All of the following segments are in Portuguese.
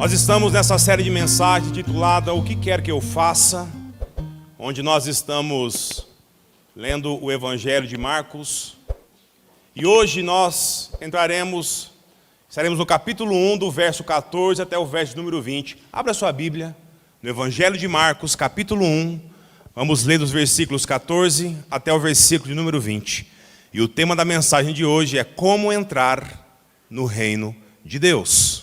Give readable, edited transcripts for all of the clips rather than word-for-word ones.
Nós estamos nessa série de mensagens titulada O que quer que eu faça, onde nós estamos lendo o Evangelho de Marcos. E hoje nós estaremos no capítulo 1, do verso 14 até o verso número 20. Abra sua Bíblia no Evangelho de Marcos, capítulo 1. Vamos ler dos versículos 14 até o versículo de número 20. E o tema da mensagem de hoje é como entrar no reino de Deus.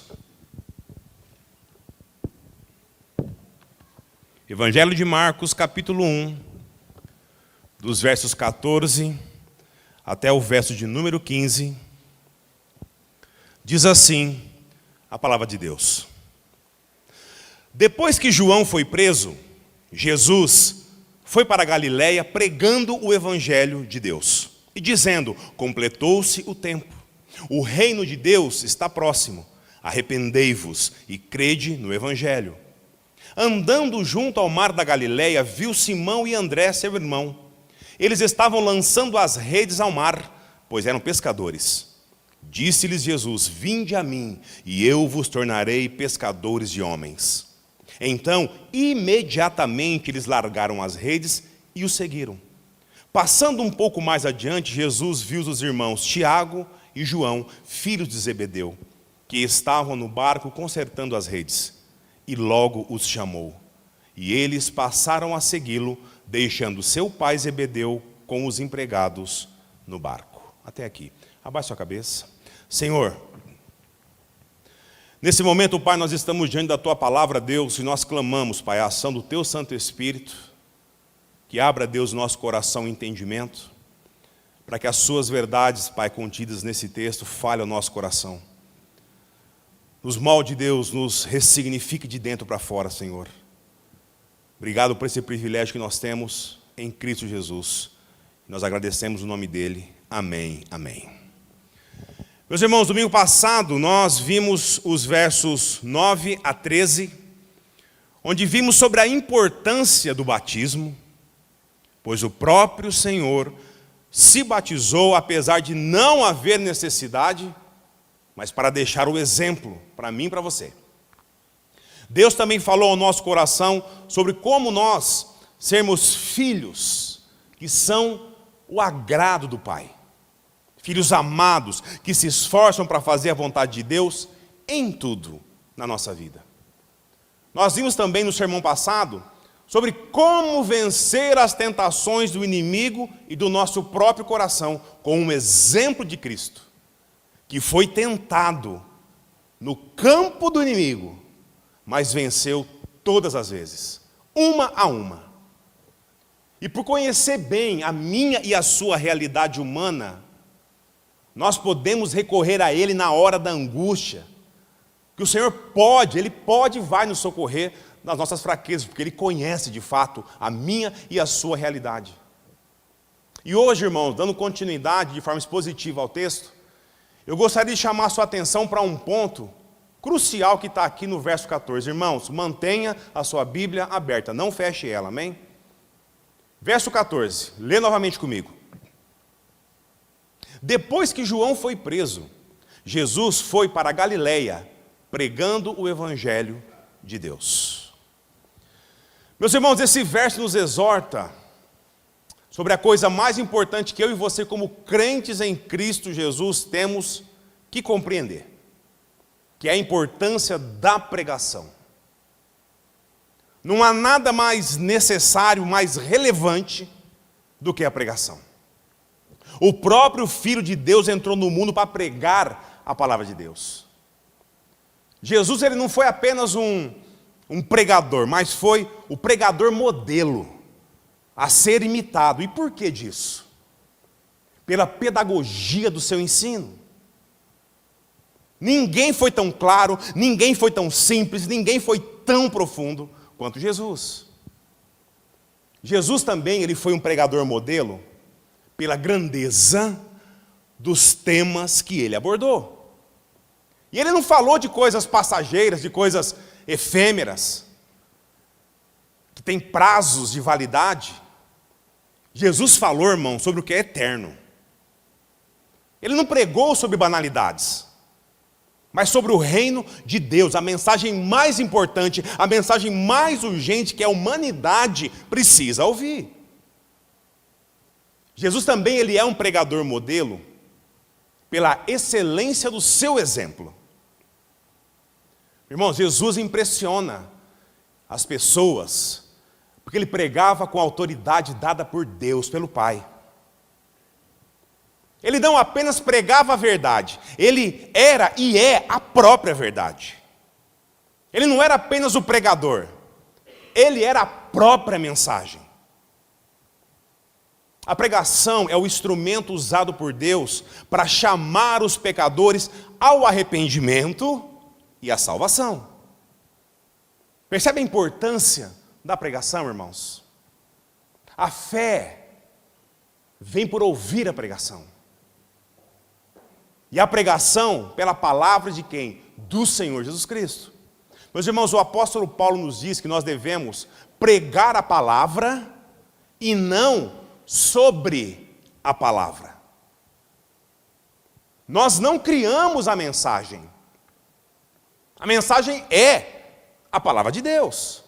Evangelho de Marcos, capítulo 1, dos versos 14 até o verso de número 15, diz assim a palavra de Deus. Depois que João foi preso, Jesus foi para a Galiléia pregando o Evangelho de Deus e dizendo: completou-se o tempo, o reino de Deus está próximo, arrependei-vos e crede no Evangelho. Andando junto ao mar da Galiléia, viu Simão e André, seu irmão. Eles estavam lançando as redes ao mar, pois eram pescadores. Disse-lhes Jesus: vinde a mim, e eu vos tornarei pescadores de homens. Então, imediatamente eles largaram as redes e o seguiram. Passando um pouco mais adiante, Jesus viu os irmãos Tiago e João, filhos de Zebedeu, que estavam no barco consertando as redes. E logo os chamou. E eles passaram a segui-lo, deixando seu pai Zebedeu com os empregados no barco. Até aqui. Abaixe sua cabeça. Senhor, nesse momento, Pai, nós estamos diante da Tua palavra, Deus, e nós clamamos, Pai, a ação do Teu Santo Espírito, que abra, Deus, nosso coração e entendimento, para que as Suas verdades, Pai, contidas nesse texto, falem ao nosso coração. Nos molde, Deus, nos ressignifique de dentro para fora, Senhor. Obrigado por esse privilégio que nós temos em Cristo Jesus. Nós agradecemos o nome dEle. Amém, amém. Meus irmãos, domingo passado nós vimos os versos 9 a 13, onde vimos sobre a importância do batismo, pois o próprio Senhor se batizou apesar de não haver necessidade, mas para deixar o exemplo para mim e para você. Deus também falou ao nosso coração sobre como nós sermos filhos que são o agrado do Pai. Filhos amados que se esforçam para fazer a vontade de Deus em tudo na nossa vida. Nós vimos também no sermão passado sobre como vencer as tentações do inimigo e do nosso próprio coração com um exemplo de Cristo, que foi tentado no campo do inimigo, mas venceu todas as vezes, uma a uma. E por conhecer bem a minha e a sua realidade humana, nós podemos recorrer a Ele na hora da angústia, que o Senhor Ele pode e vai nos socorrer nas nossas fraquezas, porque Ele conhece de fato a minha e a sua realidade. E hoje, irmãos, dando continuidade de forma expositiva ao texto, eu gostaria de chamar a sua atenção para um ponto crucial que está aqui no verso 14. Irmãos, mantenha a sua Bíblia aberta, não feche ela, amém? Verso 14, lê novamente comigo. Depois que João foi preso, Jesus foi para a Galiléia, pregando o Evangelho de Deus. Meus irmãos, esse verso nos exorta sobre a coisa mais importante que eu e você, como crentes em Cristo Jesus, temos que compreender, que é a importância da pregação. Não há nada mais necessário, mais relevante do que a pregação. O próprio Filho de Deus entrou no mundo para pregar a palavra de Deus. Jesus, ele não foi apenas um pregador, mas foi o pregador modelo a ser imitado. E por que disso? Pela pedagogia do seu ensino. Ninguém foi tão claro, ninguém foi tão simples, ninguém foi tão profundo quanto Jesus. Jesus também, ele foi um pregador modelo pela grandeza dos temas que ele abordou. E ele não falou de coisas passageiras, de coisas efêmeras, que tem prazos de validade. Jesus falou, irmão, sobre o que é eterno. Ele não pregou sobre banalidades. mas sobre o reino de Deus, a mensagem mais importante, a mensagem mais urgente que a humanidade precisa ouvir. Jesus também ele é um pregador modelo pela excelência do seu exemplo. Irmãos, Jesus impressiona as pessoas, porque ele pregava com a autoridade dada por Deus, pelo Pai. Ele não apenas pregava a verdade, ele era e é a própria verdade. Ele não era apenas o pregador, ele era a própria mensagem. A pregação é o instrumento usado por Deus para chamar os pecadores ao arrependimento e à salvação. Percebe a importância da pregação, irmãos? A fé vem por ouvir a pregação. E a pregação pela palavra de quem? Do Senhor Jesus Cristo. Meus irmãos, o apóstolo Paulo nos diz que nós devemos pregar a palavra e não sobre a palavra. Nós não criamos a mensagem. A mensagem é a palavra de Deus.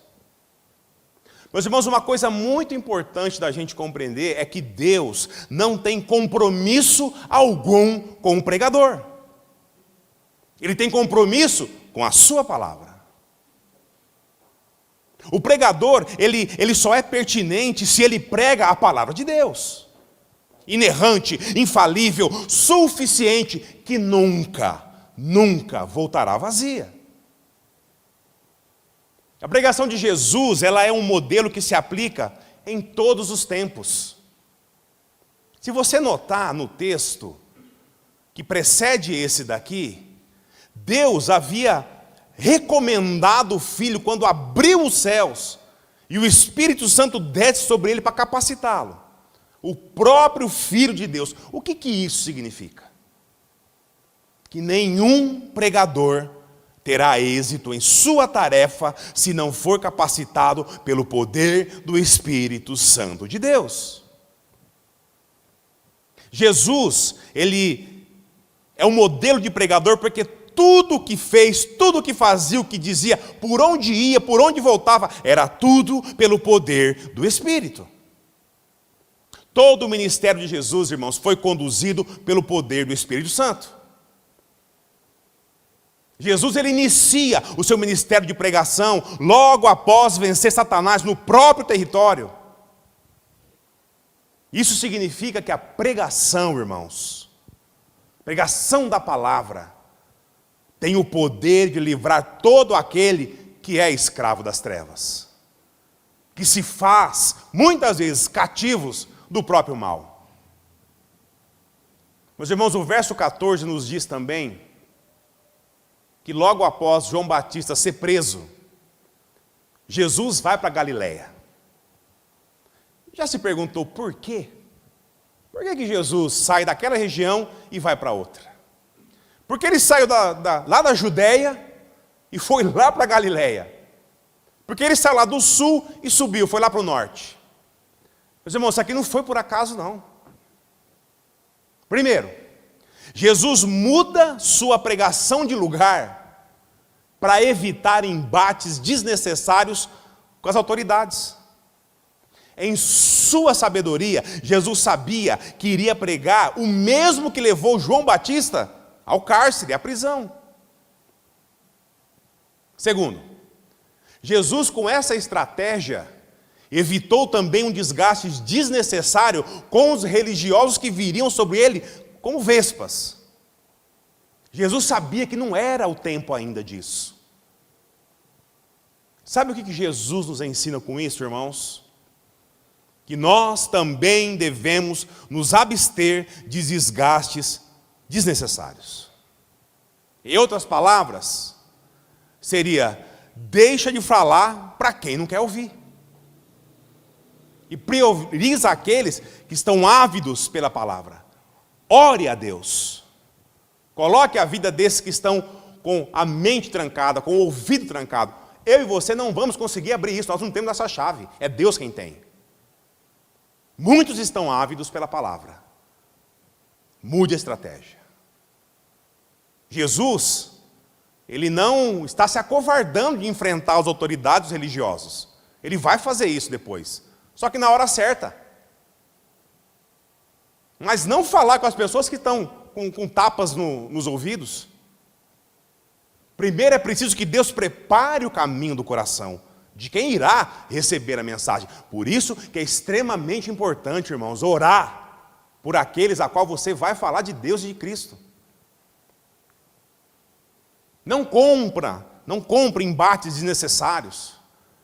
Meus irmãos, uma coisa muito importante da gente compreender é que Deus não tem compromisso algum com o pregador. Ele tem compromisso com a sua palavra. O pregador, ele só é pertinente se ele prega a palavra de Deus. Inerrante, infalível, suficiente, que nunca voltará vazia. A pregação de Jesus, ela é um modelo que se aplica em todos os tempos. Se você notar no texto que precede esse daqui, Deus havia recomendado o Filho quando abriu os céus e o Espírito Santo desce sobre ele para capacitá-lo. O próprio Filho de Deus. O que isso significa? Que nenhum pregador terá êxito em sua tarefa se não for capacitado pelo poder do Espírito Santo de Deus. Jesus, ele é um modelo de pregador porque tudo o que fez, tudo o que fazia, o que dizia, por onde ia, por onde voltava, era tudo pelo poder do Espírito. Todo o ministério de Jesus, irmãos, foi conduzido pelo poder do Espírito Santo. Jesus, ele inicia o seu ministério de pregação logo após vencer Satanás no próprio território. Isso significa que a pregação, irmãos, pregação da palavra, tem o poder de livrar todo aquele que é escravo das trevas, que se faz, muitas vezes, cativos do próprio mal. Meus irmãos, o verso 14 nos diz também que logo após João Batista ser preso, Jesus vai para Galiléia. Já se perguntou por quê? Por que Jesus sai daquela região e vai para outra? Porque ele saiu lá da Judéia e foi lá para Galiléia. Porque ele saiu lá do sul e subiu, foi lá para o norte. Meus irmãos, isso aqui não foi por acaso, não. Primeiro, Jesus muda sua pregação de lugar para evitar embates desnecessários com as autoridades. Em sua sabedoria, Jesus sabia que iria pregar o mesmo que levou João Batista ao cárcere, à prisão. Segundo, Jesus, com essa estratégia, evitou também um desgaste desnecessário com os religiosos que viriam sobre ele como vespas. Jesus sabia que não era o tempo ainda disso. Sabe o que Jesus nos ensina com isso, irmãos? Que nós também devemos nos abster de desgastes desnecessários. Em outras palavras, seria: deixa de falar para quem não quer ouvir. E prioriza aqueles que estão ávidos pela palavra. Ore a Deus. Coloque a vida desses que estão com a mente trancada, com o ouvido trancado. Eu e você não vamos conseguir abrir isso, nós não temos essa chave. É Deus quem tem. Muitos estão ávidos pela palavra. Mude a estratégia. Jesus, Ele não está se acovardando de enfrentar as autoridades religiosas. Ele vai fazer isso depois. Só que na hora certa. Mas não falar com as pessoas que estão com tapas nos ouvidos. Primeiro é preciso que Deus prepare o caminho do coração de quem irá receber a mensagem. Por isso que é extremamente importante, irmãos, orar por aqueles a qual você vai falar de Deus e de Cristo. Não compre embates desnecessários,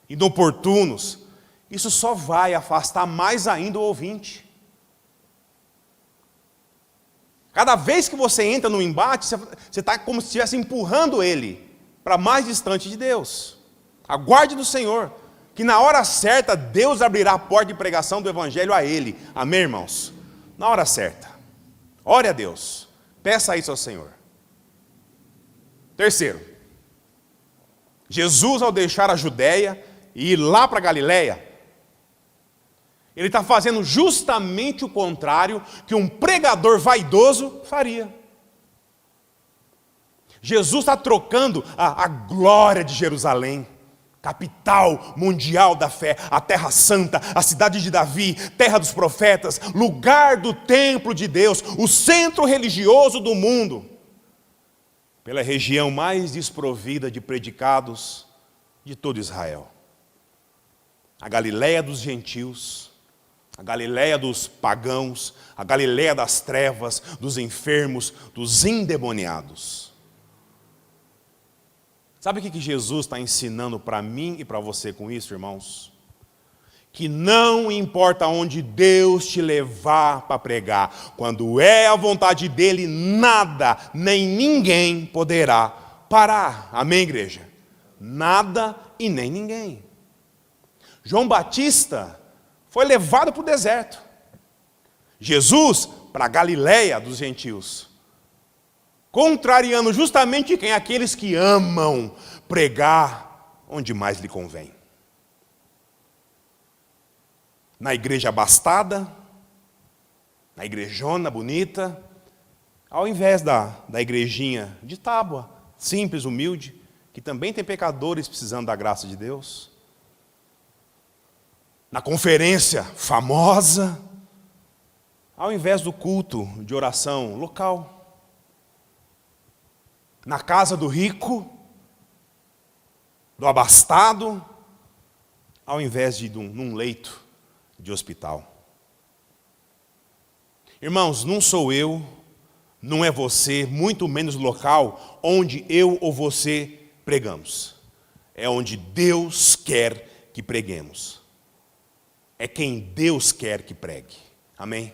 inoportunos. Isso só vai afastar mais ainda o ouvinte. Cada vez que você entra no embate, você está como se estivesse empurrando ele para mais distante de Deus. Aguarde do Senhor, que na hora certa Deus abrirá a porta de pregação do Evangelho a ele. Amém, irmãos? Na hora certa. Ore a Deus. Peça isso ao Senhor. Terceiro, Jesus, ao deixar a Judéia e ir lá para a Galileia, ele está fazendo justamente o contrário que um pregador vaidoso faria. Jesus está trocando a glória de Jerusalém, capital mundial da fé, a terra santa, a cidade de Davi, terra dos profetas, lugar do templo de Deus, o centro religioso do mundo, pela região mais desprovida de predicados de todo Israel. A Galileia dos gentios, a Galileia dos pagãos, a Galileia das trevas, dos enfermos, dos endemoniados. Sabe o que Jesus está ensinando para mim e para você com isso, irmãos? Que não importa onde Deus te levar para pregar, quando é a vontade dEle, nada, nem ninguém poderá parar. Amém, igreja? Nada e nem ninguém. João Batista foi levado para o deserto. Jesus para a Galileia dos gentios. Contrariando justamente quem? Aqueles que amam pregar onde mais lhe convém. Na igreja abastada, na igrejona bonita, ao invés da igrejinha de tábua, simples, humilde, que também tem pecadores precisando da graça de Deus. Na conferência famosa, ao invés do culto de oração local. Na casa do rico, do abastado, ao invés de num leito de hospital. Irmãos, não sou eu, não é você, muito menos o local onde eu ou você pregamos. É onde Deus quer que preguemos. É quem Deus quer que pregue. Amém?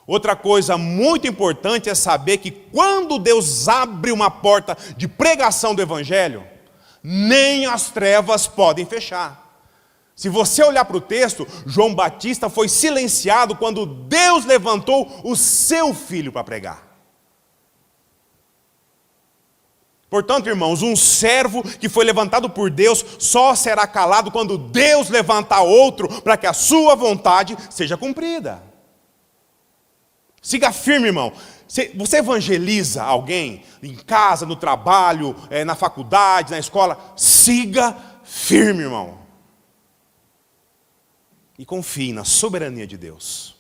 Outra coisa muito importante é saber que quando Deus abre uma porta de pregação do Evangelho, nem as trevas podem fechar. Se você olhar para o texto, João Batista foi silenciado quando Deus levantou o seu filho para pregar. Portanto, irmãos, um servo que foi levantado por Deus só será calado quando Deus levantar outro para que a sua vontade seja cumprida. Siga firme, irmão. Você evangeliza alguém em casa, no trabalho, na faculdade, na escola, siga firme, irmão. E confie na soberania de Deus.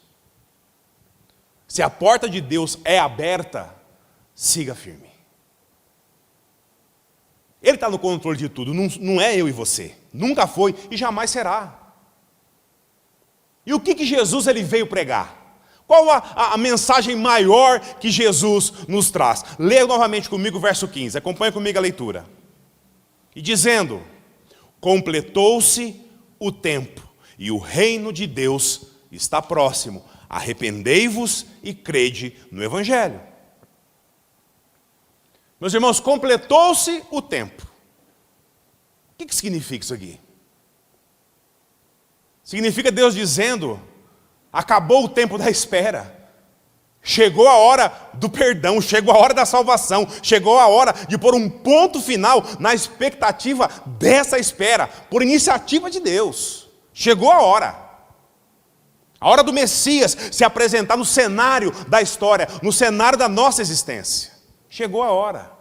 Se a porta de Deus é aberta, siga firme. Ele está no controle de tudo, não é eu e você. Nunca foi e jamais será. E o que Jesus ele veio pregar? Qual a mensagem maior que Jesus nos traz? Leia novamente comigo o verso 15, acompanhe comigo a leitura. E dizendo, completou-se o tempo, e o reino de Deus está próximo. Arrependei-vos e crede no Evangelho. Meus irmãos, completou-se o tempo. O que significa isso aqui? Significa Deus dizendo, acabou o tempo da espera. Chegou a hora do perdão, chegou a hora da salvação, chegou a hora de pôr um ponto final na expectativa dessa espera, por iniciativa de Deus. Chegou a hora do Messias se apresentar no cenário da história, no cenário da nossa existência. Chegou a hora.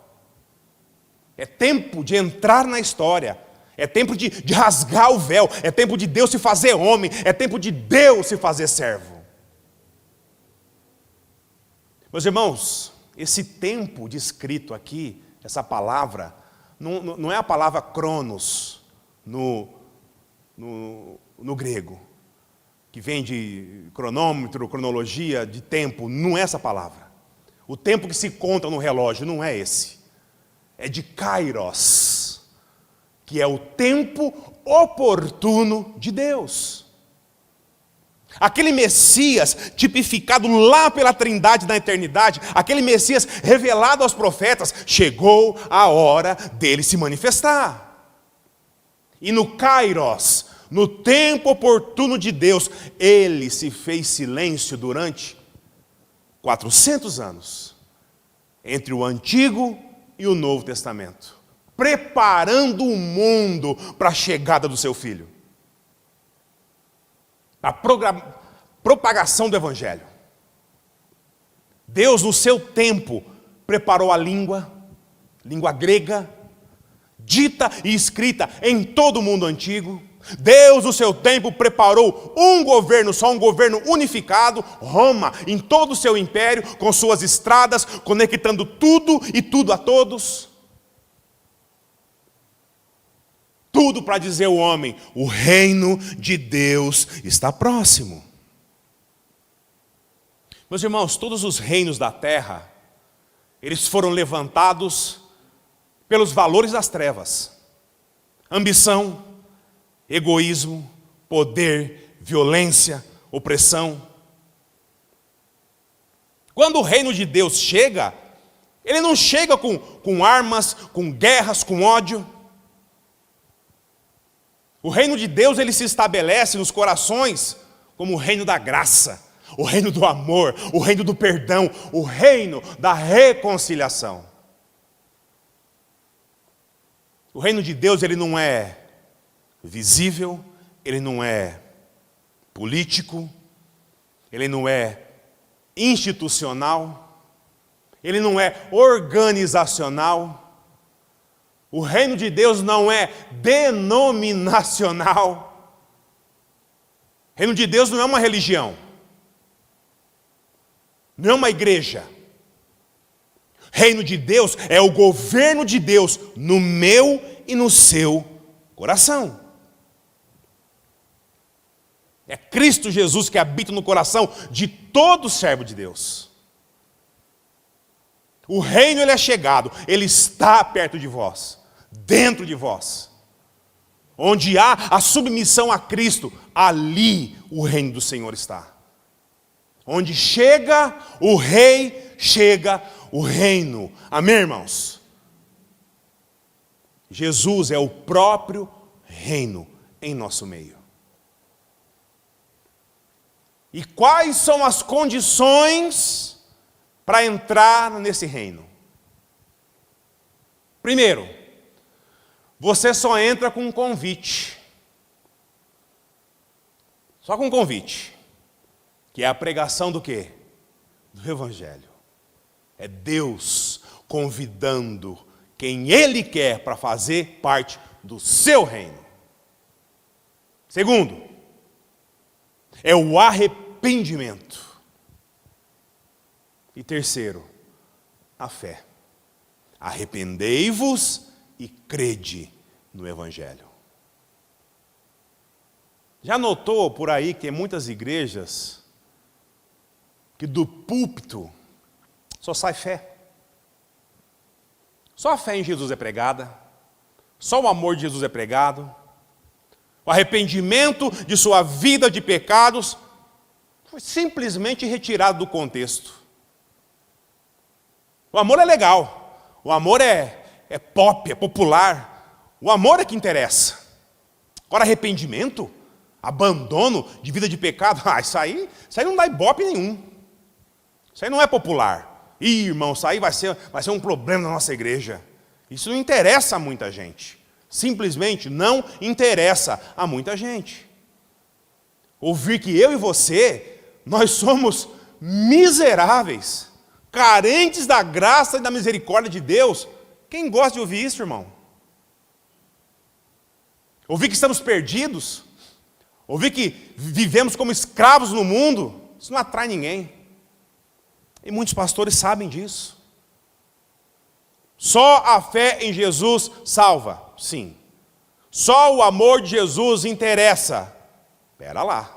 É tempo de entrar na história. É tempo de rasgar o véu. É tempo de Deus se fazer homem. É tempo de Deus se fazer servo. Meus irmãos, esse tempo descrito aqui, essa palavra, não é a palavra cronos no grego, que vem de cronômetro, cronologia, de tempo. Não é essa palavra. O tempo que se conta no relógio não é esse. É de kairos, que é o tempo oportuno de Deus. Aquele Messias tipificado lá pela Trindade na eternidade, aquele Messias revelado aos profetas, chegou a hora dele se manifestar. E no kairos, no tempo oportuno de Deus, ele se fez silêncio durante 400 anos, entre o Antigo e o Novo Testamento, preparando o mundo para a chegada do seu Filho. A propagação do Evangelho. Deus, no seu tempo, preparou a língua grega, dita e escrita em todo o mundo antigo. Deus, no seu tempo, preparou um governo, só um governo unificado, Roma, em todo o seu império, com suas estradas, conectando tudo e tudo a todos. Tudo para dizer ao homem, o reino de Deus está próximo. Meus irmãos, todos os reinos da terra, eles foram levantados pelos valores das trevas. Ambição, egoísmo, poder, violência, opressão. Quando o reino de Deus chega, ele não chega com armas, com guerras, com ódio. O reino de Deus, ele se estabelece nos corações como o reino da graça, o reino do amor, o reino do perdão, o reino da reconciliação. O reino de Deus, ele não é visível, ele não é político, ele não é institucional, ele não é organizacional. O reino de Deus não é denominacional. O reino de Deus não é uma religião, não é uma igreja. O reino de Deus é o governo de Deus no meu e no seu coração. É Cristo Jesus que habita no coração de todo servo de Deus. O reino, ele é chegado, ele está perto de vós, dentro de vós. Onde há a submissão a Cristo, ali o reino do Senhor está. Onde chega o rei, chega o reino. Amém, irmãos? Jesus é o próprio reino em nosso meio. E quais são as condições para entrar nesse reino? Primeiro, você só entra com um convite. Só com um convite. Que é a pregação do quê? Do Evangelho. É Deus convidando quem Ele quer para fazer parte do seu reino. Segundo, é o arrependimento. E terceiro, a fé. Arrependei-vos e crede no Evangelho. Já notou por aí que muitas igrejas, que do púlpito só sai fé? Só a fé em Jesus é pregada, só o amor de Jesus é pregado, o arrependimento de sua vida de pecados foi simplesmente retirado do contexto. O amor é legal, o amor é pop, é popular, o amor é que interessa. Agora arrependimento, abandono de vida de pecado, isso aí não dá ibope nenhum. Isso aí não é popular. Ih, irmão, isso aí vai ser um problema na nossa igreja. Isso não interessa a muita gente. Simplesmente não interessa a muita gente. Ouvir que eu e você, nós somos miseráveis, carentes da graça e da misericórdia de Deus, Quem gosta de ouvir isso, irmão? Ouvir que estamos perdidos? Ouvir que vivemos como escravos no mundo? Isso não atrai ninguém. E muitos pastores sabem disso. Só a fé em Jesus salva? Sim. Só o amor de Jesus interessa? Pera lá.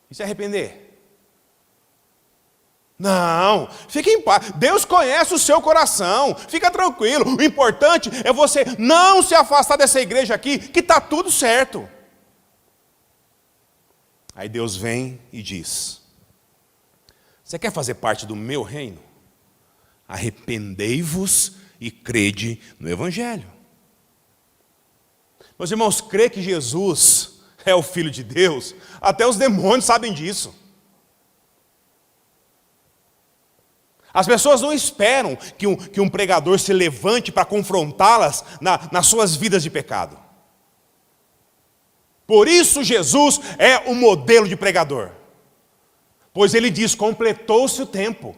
E se arrepender? Não, fique em paz. Deus conhece o seu coração. Fica tranquilo. O importante é você não se afastar dessa igreja aqui, que está tudo certo. Aí Deus vem e diz: você quer fazer parte do meu reino? Arrependei-vos e crede no Evangelho. Meus irmãos, crer que Jesus é o Filho de Deus, até os demônios sabem disso. As pessoas não esperam que um pregador se levante para confrontá-las nas suas vidas de pecado. Por isso Jesus é o modelo de pregador. Pois ele diz: completou-se o tempo.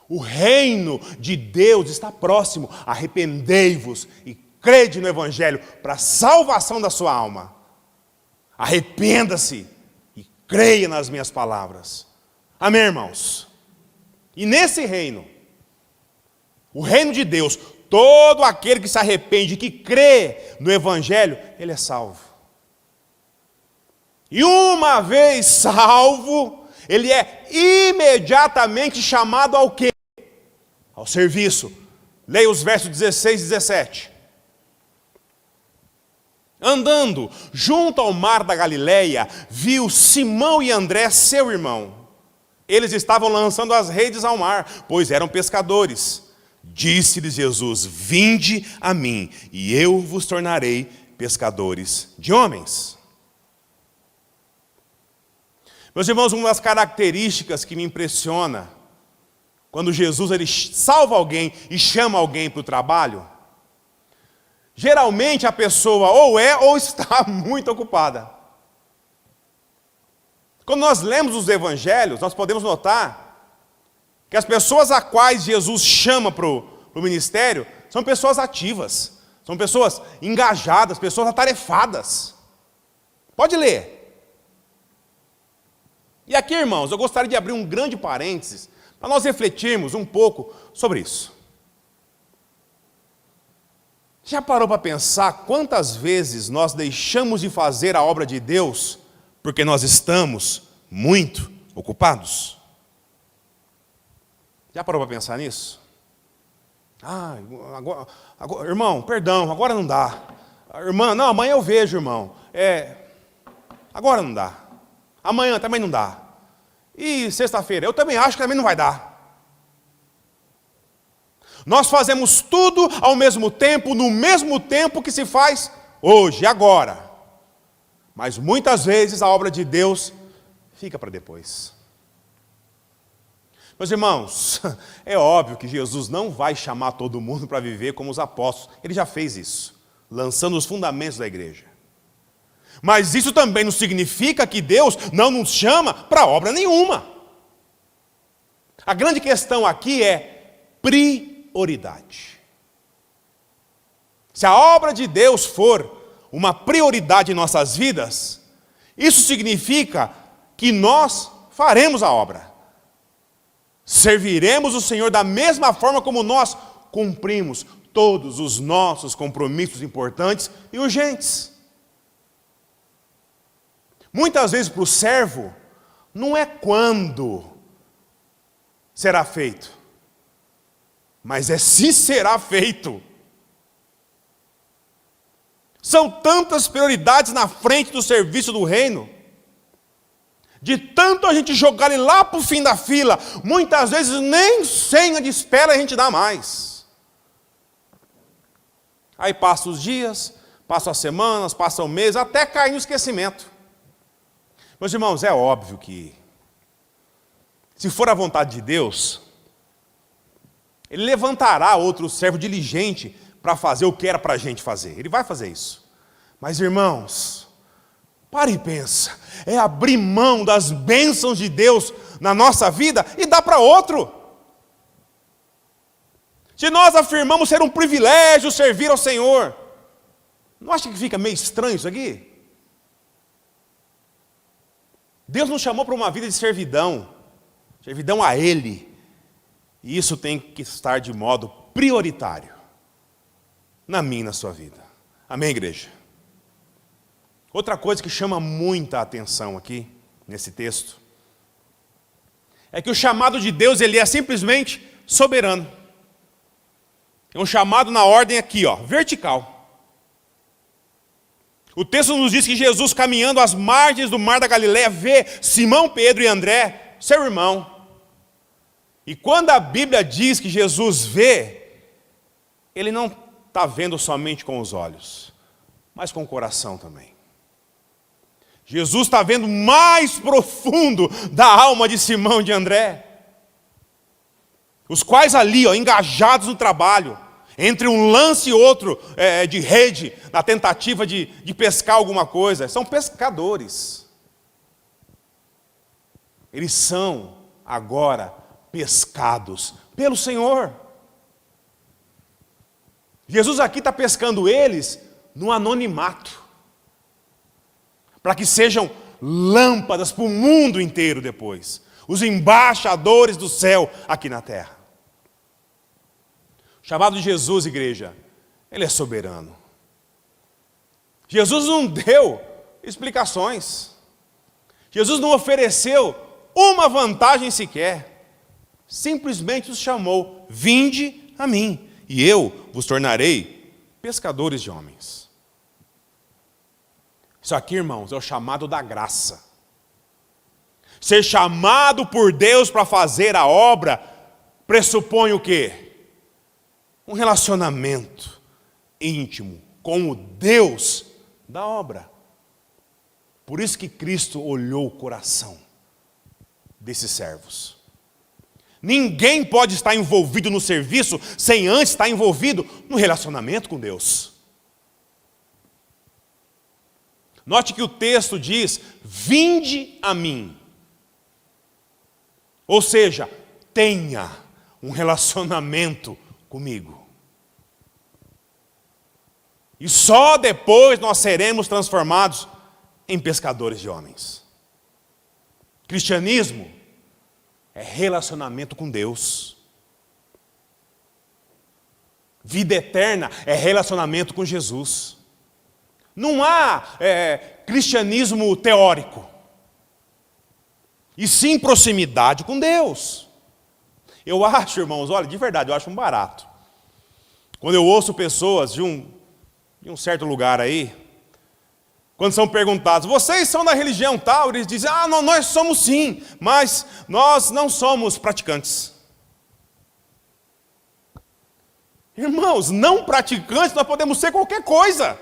O reino de Deus está próximo. Arrependei-vos e crede no Evangelho para a salvação da sua alma. Arrependa-se e creia nas minhas palavras. Amém, irmãos? E nesse reino, o reino de Deus, todo aquele que se arrepende, que crê no Evangelho, ele é salvo. E uma vez salvo, ele é imediatamente chamado ao quê? Ao serviço. Leia os versos 16 e 17. Andando junto ao mar da Galileia, viu Simão e André, seu irmão. Eles estavam lançando as redes ao mar, pois eram pescadores. Disse-lhes Jesus: vinde a mim, e eu vos tornarei pescadores de homens. Meus irmãos, uma das características que me impressiona, quando Jesus ele salva alguém e chama alguém para o trabalho, geralmente a pessoa ou é ou está muito ocupada. Quando nós lemos os evangelhos, nós podemos notar que as pessoas a quais Jesus chama para o ministério são pessoas ativas, são pessoas engajadas, pessoas atarefadas. Pode ler. E aqui, irmãos, eu gostaria de abrir um grande parênteses para nós refletirmos um pouco sobre isso. Já parou para pensar quantas vezes nós deixamos de fazer a obra de Deus porque nós estamos muito ocupados? Já parou para pensar nisso? Agora, irmão, perdão, agora não dá. Irmã, não, amanhã eu vejo, irmão. Agora não dá. Amanhã também não dá. E sexta-feira, eu também acho que também não vai dar. Nós fazemos tudo ao mesmo tempo, no mesmo tempo que se faz hoje, agora. Mas muitas vezes a obra de Deus fica para depois. Meus irmãos, é óbvio que Jesus não vai chamar todo mundo para viver como os apóstolos. Ele já fez isso, lançando os fundamentos da igreja. Mas isso também não significa que Deus não nos chama para obra nenhuma. A grande questão aqui é prioridade. Se a obra de Deus for uma prioridade em nossas vidas, isso significa que nós faremos a obra. Serviremos o Senhor da mesma forma como nós cumprimos todos os nossos compromissos importantes e urgentes. Muitas vezes para o servo, não é quando será feito, mas é se será feito. São tantas prioridades na frente do serviço do reino, de tanto a gente jogar ele lá para o fim da fila, muitas vezes nem senha de espera a gente dá mais. Aí passam os dias, passam as semanas, passam o mês, até cair no esquecimento. Meus irmãos, é óbvio que, se for a vontade de Deus, Ele levantará outro servo diligente para fazer o que era para a gente fazer. Ele vai fazer isso. Mas, irmãos, pare e pensa, é abrir mão das bênçãos de Deus na nossa vida e dar para outro. Se nós afirmamos ser um privilégio servir ao Senhor, não acha que fica meio estranho isso aqui? Deus nos chamou para uma vida de servidão a Ele. E isso tem que estar de modo prioritário na minha e na sua vida. Amém, igreja? Outra coisa que chama muita atenção aqui, nesse texto, é que o chamado de Deus, ele é simplesmente soberano. É um chamado na ordem aqui, vertical. O texto nos diz que Jesus, caminhando às margens do mar da Galileia, vê Simão, Pedro e André, seu irmão. E quando a Bíblia diz que Jesus vê, ele não está vendo somente com os olhos, mas com o coração também. Jesus está vendo mais profundo da alma de Simão e de André, os quais ali, engajados no trabalho, entre um lance e outro de rede, na tentativa de pescar alguma coisa, são pescadores. Eles são agora pescados pelo Senhor. Jesus aqui está pescando eles no anonimato, para que sejam lâmpadas para o mundo inteiro depois, os embaixadores do céu aqui na terra. O chamado de Jesus, igreja, ele é soberano. Jesus não deu explicações. Jesus não ofereceu uma vantagem sequer. Simplesmente os chamou: vinde a mim, e eu vos tornarei pescadores de homens. Isso aqui, irmãos, é o chamado da graça. Ser chamado por Deus para fazer a obra pressupõe o quê? Um relacionamento íntimo com o Deus da obra. Por isso que Cristo olhou o coração desses servos. Ninguém pode estar envolvido no serviço sem antes estar envolvido no relacionamento com Deus. Note que o texto diz: vinde a mim. Ou seja, tenha um relacionamento comigo. E só depois nós seremos transformados em pescadores de homens. Cristianismo é relacionamento com Deus. Vida eterna é relacionamento com Jesus. Não há cristianismo teórico, e sim proximidade com Deus. Eu acho, irmãos, olha, de verdade, eu acho um barato. Quando eu ouço pessoas de um certo lugar aí, quando são perguntados: vocês são da religião tal? Eles dizem: não, nós somos sim, mas nós não somos praticantes. Irmãos, não praticantes, nós podemos ser qualquer coisa.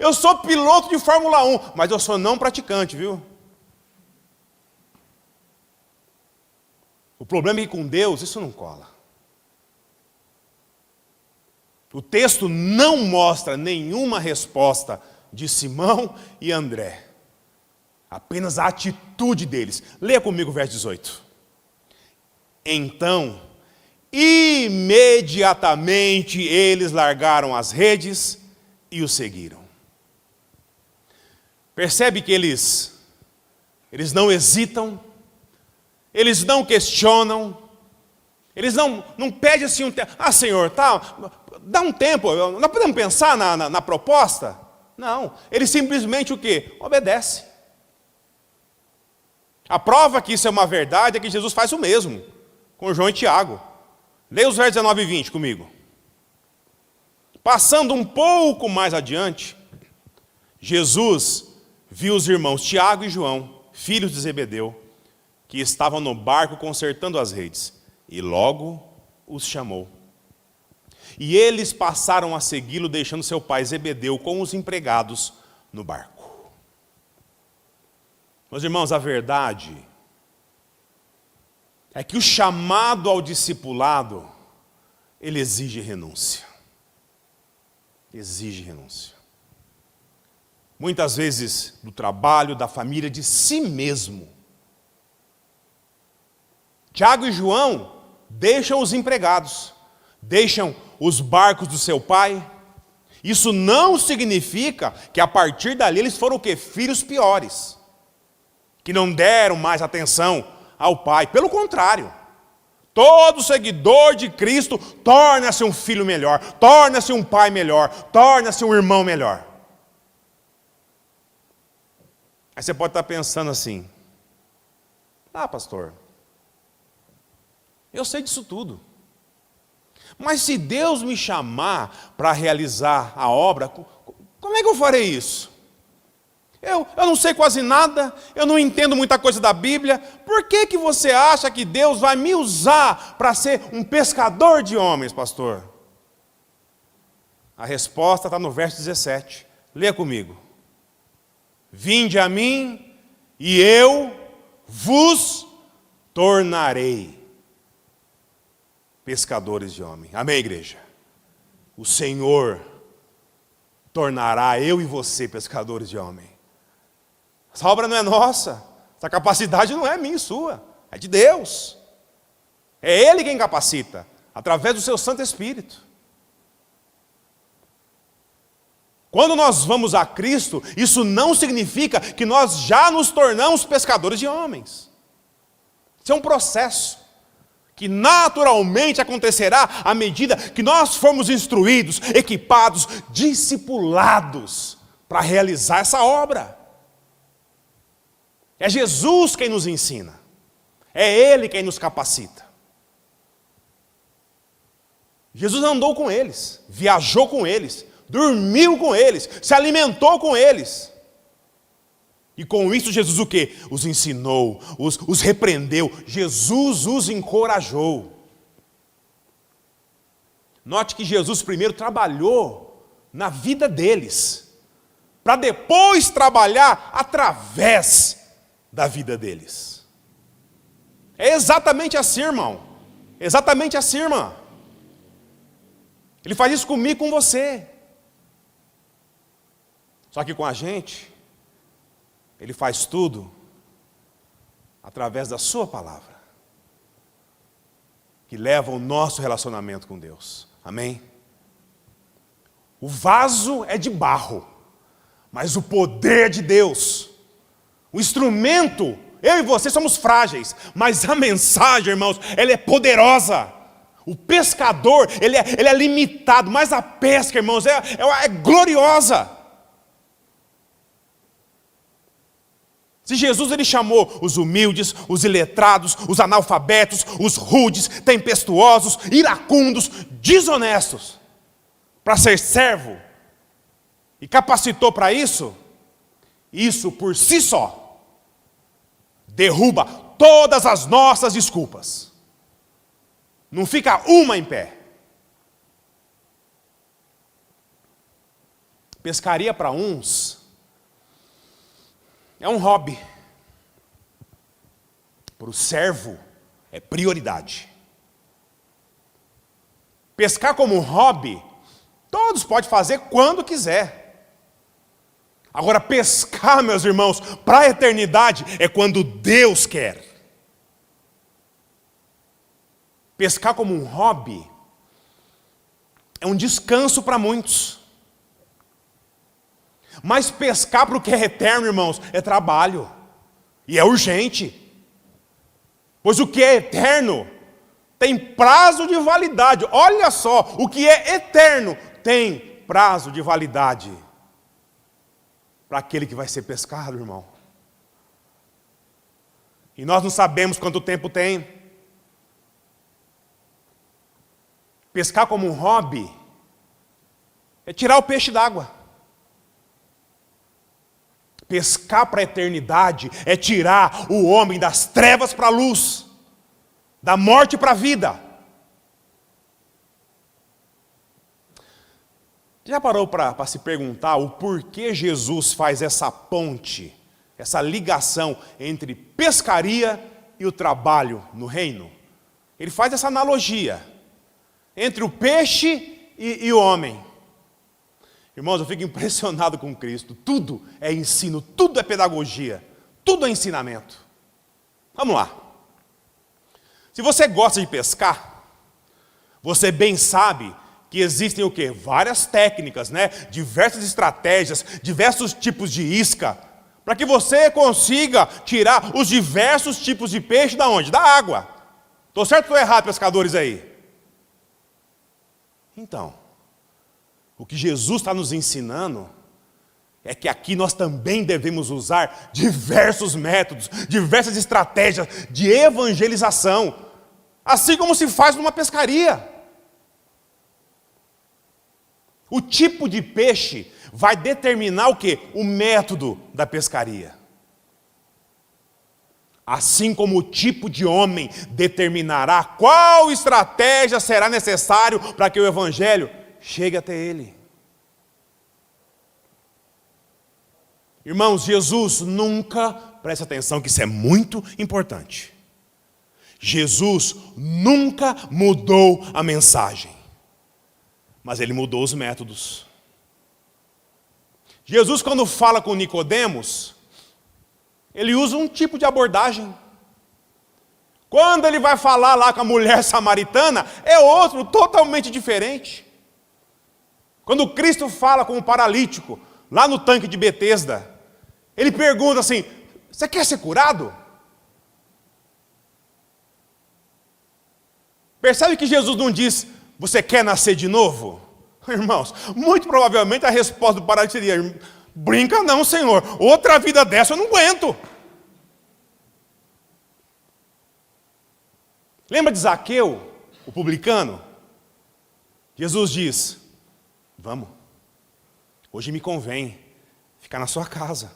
Eu sou piloto de Fórmula 1, mas eu sou não praticante, viu? O problema é que com Deus isso não cola. O texto não mostra nenhuma resposta de Simão e André. Apenas a atitude deles. Leia comigo o verso 18. Então, imediatamente eles largaram as redes e o seguiram. Percebe que eles não hesitam, eles não questionam, eles não pedem assim um tempo: Senhor, dá um tempo, nós podemos pensar na proposta? Não, eles simplesmente o quê? Obedecem. A prova que isso é uma verdade é que Jesus faz o mesmo com João e Tiago. Leia os versos 19 e 20 comigo. Passando um pouco mais adiante, Jesus viu os irmãos Tiago e João, filhos de Zebedeu, que estavam no barco consertando as redes, e logo os chamou. E eles passaram a segui-lo, deixando seu pai Zebedeu com os empregados no barco. Meus irmãos, a verdade é que o chamado ao discipulado, ele exige renúncia. Exige renúncia. Muitas vezes do trabalho, da família, de si mesmo. Tiago e João deixam os empregados. deixam os barcos do seu pai. Isso não significa que a partir dali eles foram o quê? Filhos piores, que não deram mais atenção ao pai. Pelo contrário, todo seguidor de Cristo torna-se um filho melhor, torna-se um pai melhor, torna-se um irmão melhor. Aí você pode estar pensando assim: ah, pastor, eu sei disso tudo. Mas se Deus me chamar para realizar a obra, como é que eu farei isso? Eu não sei quase nada, eu não entendo muita coisa da Bíblia. Por que você acha que Deus vai me usar para ser um pescador de homens, pastor? A resposta está no verso 17. Leia comigo. Vinde a mim e eu vos tornarei pescadores de homem. Amém, igreja? O Senhor tornará eu e você pescadores de homem. Essa obra não é nossa. Essa capacidade não é minha e sua. É de Deus. É Ele quem capacita, através do seu Santo Espírito. Quando nós vamos a Cristo, isso não significa que nós já nos tornamos pescadores de homens. Isso é um processo que naturalmente acontecerá à medida que nós formos instruídos, equipados, discipulados para realizar essa obra. É Jesus quem nos ensina. É Ele quem nos capacita. Jesus andou com eles, viajou com eles, dormiu com eles, se alimentou com eles. E com isso Jesus o quê? Os ensinou, os repreendeu. Jesus os encorajou. Note que Jesus primeiro trabalhou na vida deles, para depois trabalhar através da vida deles. É exatamente assim, irmão. Exatamente assim, irmã. Ele faz isso comigo e com você. Só que com a gente, Ele faz tudo através da sua palavra, que leva o nosso relacionamento com Deus. Amém? O vaso é de barro, mas o poder de Deus, o instrumento, eu e você somos frágeis, mas a mensagem, irmãos, ela é poderosa. O pescador, ele é limitado, mas a pesca, irmãos, é gloriosa. Se Jesus ele chamou os humildes, os iletrados, os analfabetos, os rudes, tempestuosos, iracundos, desonestos, para ser servo, e capacitou para isso, isso por si só derruba todas as nossas desculpas. Não fica uma em pé. Pescaria para uns é um hobby. Para o servo é prioridade. Pescar como um hobby, todos podem fazer quando quiser. Agora, pescar, meus irmãos, para a eternidade é quando Deus quer. Pescar como um hobby é um descanso para muitos. Mas pescar para o que é eterno, irmãos, é trabalho. E é urgente. Pois o que é eterno tem prazo de validade. Olha só, o que é eterno tem prazo de validade. Para aquele que vai ser pescado, irmão. E nós não sabemos quanto tempo tem. Pescar como um hobby é tirar o peixe d'água. Pescar para a eternidade é tirar o homem das trevas para a luz, da morte para a vida. Já parou para se perguntar o porquê Jesus faz essa ponte, essa ligação entre pescaria e o trabalho no reino? Ele faz essa analogia entre o peixe e o homem. Irmãos, eu fico impressionado com Cristo. Tudo é ensino, tudo é pedagogia, tudo é ensinamento. Vamos lá. Se você gosta de pescar, Você bem sabe que existem o quê? Várias técnicas, né? Diversas estratégias, diversos tipos de isca, para que você consiga tirar os diversos tipos de peixe da onde? Da água. Estou certo ou estou errado, pescadores aí? Então, o que Jesus está nos ensinando é que aqui nós também devemos usar diversos métodos, diversas estratégias de evangelização, assim como se faz numa pescaria. O tipo de peixe vai determinar o quê? O método da pescaria. Assim como o tipo de homem determinará qual estratégia será necessário para que o evangelho chegue até ele. Irmãos, Jesus nunca, preste atenção que isso é muito importante. Jesus nunca mudou a mensagem, mas ele mudou os métodos. Jesus, quando fala com Nicodemos, ele usa um tipo de abordagem. Quando ele vai falar lá com a mulher samaritana, é outro, totalmente diferente. Quando Cristo fala com o paralítico, lá no tanque de Betesda, ele pergunta assim, você quer ser curado? Percebe que Jesus não diz, você quer nascer de novo? Irmãos, muito provavelmente a resposta do paralítico seria, brinca não, Senhor, outra vida dessa eu não aguento. Lembra de Zaqueu, o publicano? Jesus diz, vamos, hoje me convém ficar na sua casa.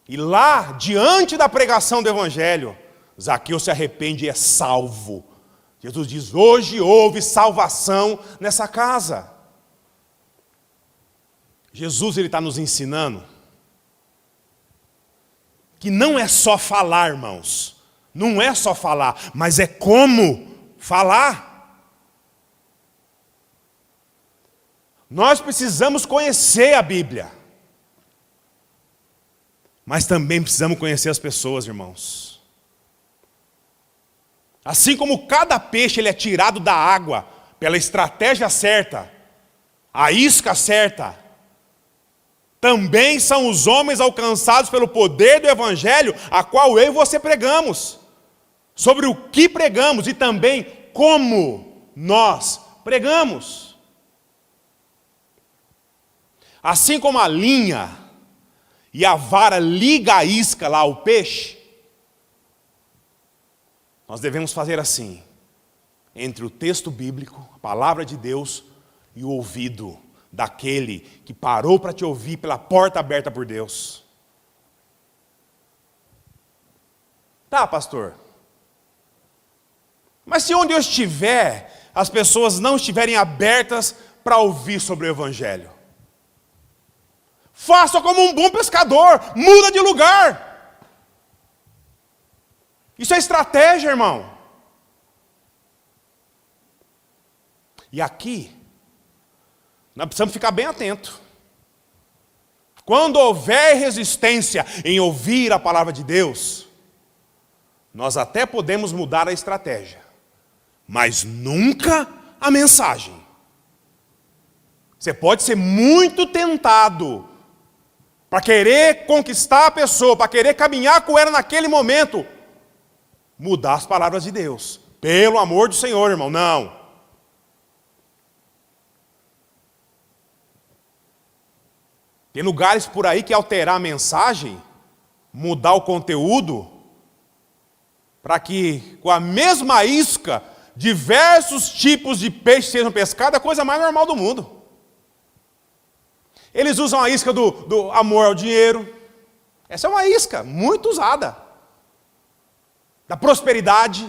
E lá, diante da pregação do evangelho, Zaqueu se arrepende e é salvo. Jesus diz, hoje houve salvação nessa casa. Jesus ele está nos ensinando que não é só falar, irmãos. Não é só falar, mas é como falar. Nós precisamos conhecer a Bíblia. Mas também precisamos conhecer as pessoas, irmãos. Assim como cada peixe ele é tirado da água pela estratégia certa, a isca certa, também são os homens alcançados pelo poder do Evangelho, a qual eu e você pregamos. Sobre o que pregamos e também como nós pregamos. Assim como a linha e a vara liga a isca lá ao peixe, nós devemos fazer assim, entre o texto bíblico, a palavra de Deus, e o ouvido daquele que parou para te ouvir pela porta aberta por Deus. Tá, pastor? Mas se onde eu estiver, as pessoas não estiverem abertas para ouvir sobre o Evangelho? Faça como um bom pescador, muda de lugar. Isso é estratégia, irmão. E aqui, nós precisamos ficar bem atentos. Quando houver resistência em ouvir a palavra de Deus, nós até podemos mudar a estratégia, mas nunca a mensagem. Você pode ser muito tentado para querer conquistar a pessoa, para querer caminhar com ela naquele momento, mudar as palavras de Deus. Pelo amor do Senhor, irmão, não. Tem lugares por aí que alterar a mensagem, mudar o conteúdo, para que com a mesma isca, diversos tipos de peixes sejam pescados, é a coisa mais normal do mundo. Eles usam a isca do amor ao dinheiro. Essa é uma isca muito usada. Da prosperidade.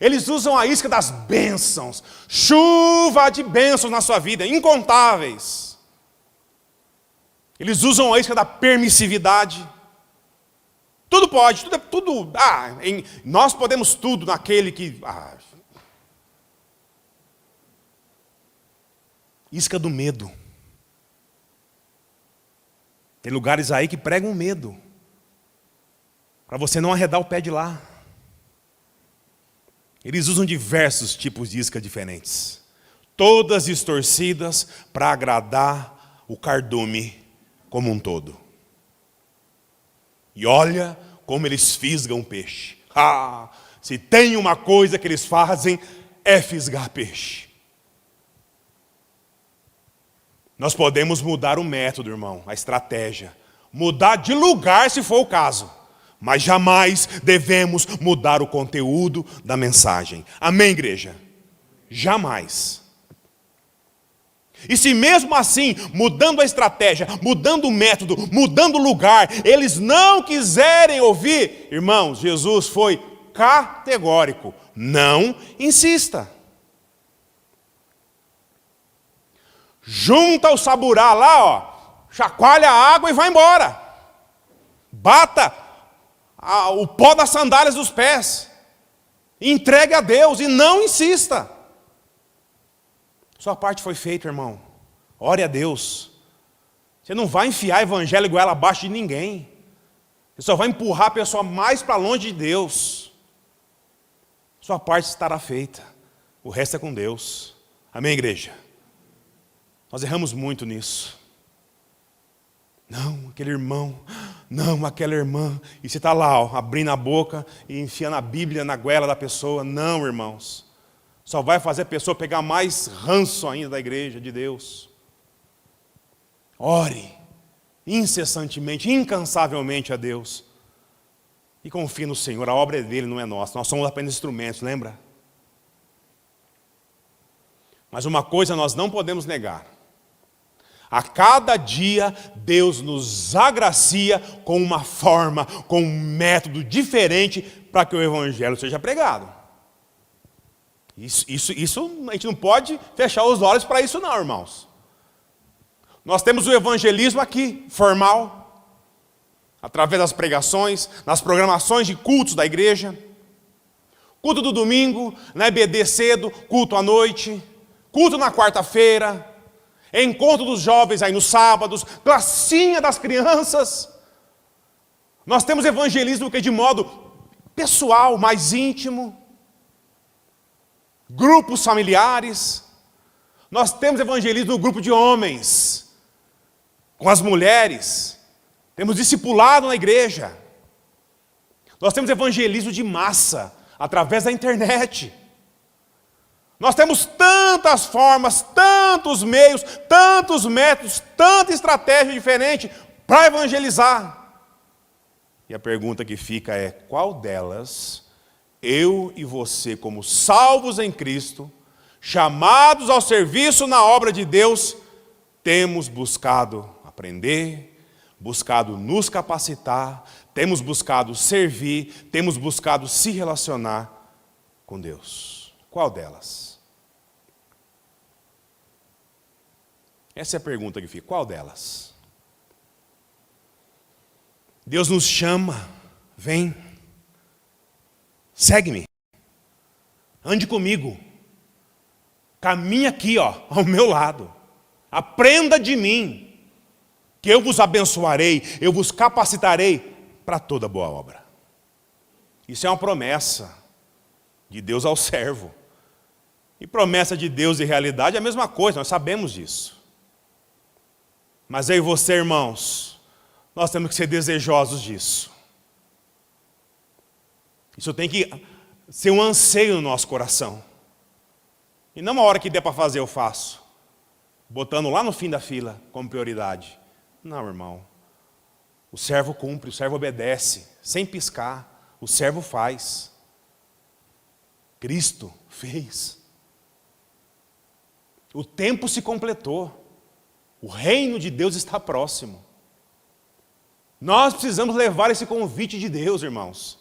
Eles usam a isca das bênçãos. Chuva de bênçãos na sua vida, incontáveis. Eles usam a isca da permissividade. Tudo pode, tudo. Nós podemos tudo naquele que. Isca do medo. Tem lugares aí que pregam medo, para você não arredar o pé de lá. Eles usam diversos tipos de iscas diferentes, todas distorcidas para agradar o cardume como um todo. E olha como eles fisgam peixe. Se tem uma coisa que eles fazem, é fisgar peixe. Nós podemos mudar o método, irmão, a estratégia. Mudar de lugar se for o caso. Mas jamais devemos mudar o conteúdo da mensagem. Amém, igreja? Jamais. E se mesmo assim, mudando a estratégia, mudando o método, mudando o lugar, eles não quiserem ouvir, irmãos, Jesus foi categórico. Não insista. Junta o saburá lá, ó, chacoalha a água e vai embora. Bata o pó das sandálias dos pés. Entregue a Deus e não insista. Sua parte foi feita, irmão. Ore a Deus. Você não vai enfiar evangelho e goela abaixo de ninguém. Você só vai empurrar a pessoa mais para longe de Deus. Sua parte estará feita. O resto é com Deus. Amém, igreja? Nós erramos muito nisso. Não, aquele irmão, não, aquela irmã. E você está lá, ó, abrindo a boca e enfiando a Bíblia na goela da pessoa. Não, irmãos. Só vai fazer a pessoa pegar mais ranço ainda da igreja de Deus. Ore incessantemente, incansavelmente a Deus. E confie no Senhor, a obra é dele, não é nossa. Nós somos apenas instrumentos, lembra? Mas uma coisa nós não podemos negar. A cada dia, Deus nos agracia com uma forma, com um método diferente para que o Evangelho seja pregado. Isso a gente não pode fechar os olhos para isso não, irmãos. Nós temos o evangelismo aqui, formal, através das pregações, nas programações de cultos da igreja. Culto do domingo, na EBD cedo, culto à noite, culto na quarta-feira, encontro dos jovens aí nos sábados, classinha das crianças. Nós temos evangelismo que é de modo pessoal, mais íntimo. Grupos familiares. Nós temos evangelismo no grupo de homens, com as mulheres. Temos discipulado na igreja. Nós temos evangelismo de massa, através da internet. Nós temos tantas formas, tantos meios, tantos métodos, tanta estratégia diferente para evangelizar. E a pergunta que fica é: qual delas eu e você, como salvos em Cristo, chamados ao serviço na obra de Deus, temos buscado aprender, buscado nos capacitar, temos buscado servir, temos buscado se relacionar com Deus? Qual delas? Essa é a pergunta que fica. Qual delas? Deus nos chama, vem, segue-me, ande comigo, caminhe aqui, ó, ao meu lado, aprenda de mim, que eu vos abençoarei, eu vos capacitarei para toda boa obra. Isso é uma promessa de Deus ao servo. E promessa de Deus e realidade é a mesma coisa, nós sabemos disso. Mas eu e você, irmãos, nós temos que ser desejosos disso. Isso tem que ser um anseio no nosso coração. E não uma hora que der para fazer eu faço, botando lá no fim da fila como prioridade. Não, irmão. O servo cumpre, o servo obedece, sem piscar. O servo faz. Cristo fez. O tempo se completou. O reino de Deus está próximo. Nós precisamos levar esse convite de Deus, irmãos.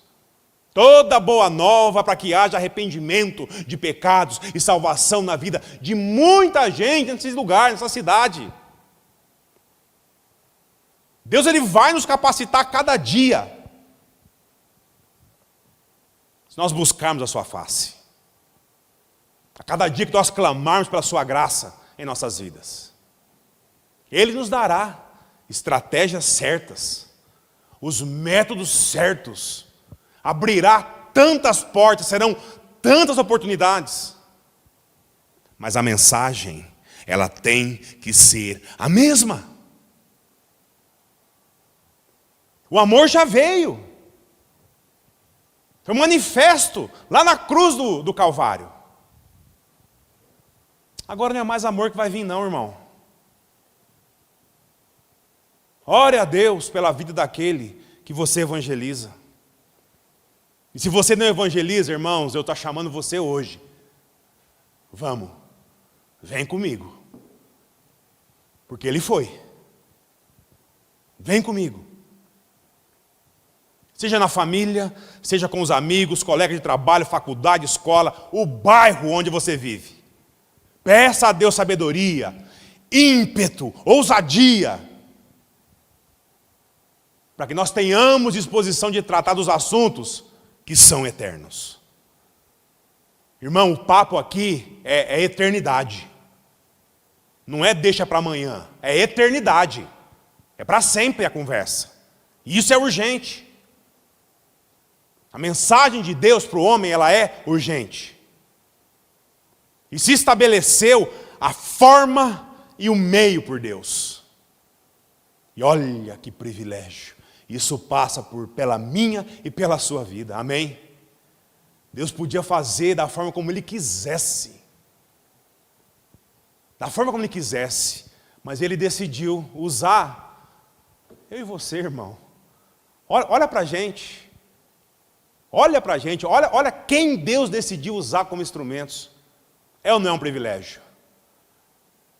Toda boa nova para que haja arrependimento de pecados e salvação na vida de muita gente nesse lugar, nessa cidade. Deus ele vai nos capacitar cada dia, se nós buscarmos a sua face. A cada dia que nós clamarmos pela sua graça em nossas vidas. Ele nos dará estratégias certas, os métodos certos, abrirá tantas portas, serão tantas oportunidades. Mas a mensagem, ela tem que ser a mesma. O amor já veio. Foi um manifesto lá na cruz do Calvário. Agora não é mais amor que vai vir não, irmão. Ore a Deus pela vida daquele que você evangeliza. E se você não evangeliza, irmãos, eu estou chamando você hoje. Vamos, vem comigo. Porque ele foi. Vem comigo. Seja na família, seja com os amigos, colegas de trabalho, faculdade, escola, o bairro onde você vive. Peça a Deus sabedoria, ímpeto, ousadia, para que nós tenhamos disposição de tratar dos assuntos que são eternos. Irmão, o papo aqui é eternidade. Não é deixa para amanhã, é eternidade. É para sempre a conversa. E isso é urgente. A mensagem de Deus para o homem, ela é urgente. E se estabeleceu a forma e o meio por Deus. E olha que privilégio. Isso passa pela minha e pela sua vida. Amém? Deus podia fazer da forma como Ele quisesse. Da forma como Ele quisesse. Mas Ele decidiu usar eu e você, irmão. Olha para a gente. Olha para a gente. Olha quem Deus decidiu usar como instrumentos. É ou não é um privilégio?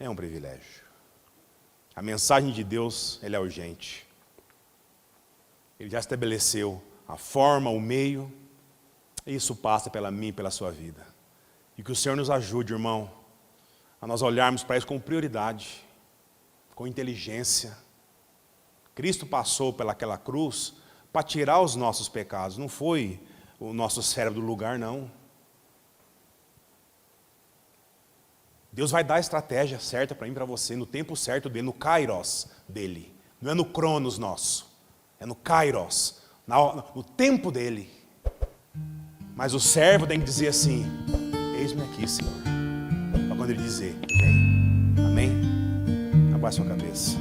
É um privilégio. A mensagem de Deus, ela é urgente. Ele já estabeleceu a forma, o meio, e isso passa pela minha e pela sua vida. E que o Senhor nos ajude, irmão, a nós olharmos para isso com prioridade, com inteligência. Cristo passou pelaquela cruz para tirar os nossos pecados, não foi o nosso cérebro do lugar, não. Deus vai dar a estratégia certa para mim e para você, no tempo certo dele, no kairos dele. Não é no cronos nosso, é no kairos, no tempo dele. Mas o servo tem que dizer assim, eis-me aqui, Senhor. Para quando ele dizer, vem. Amém? Abaixe sua cabeça.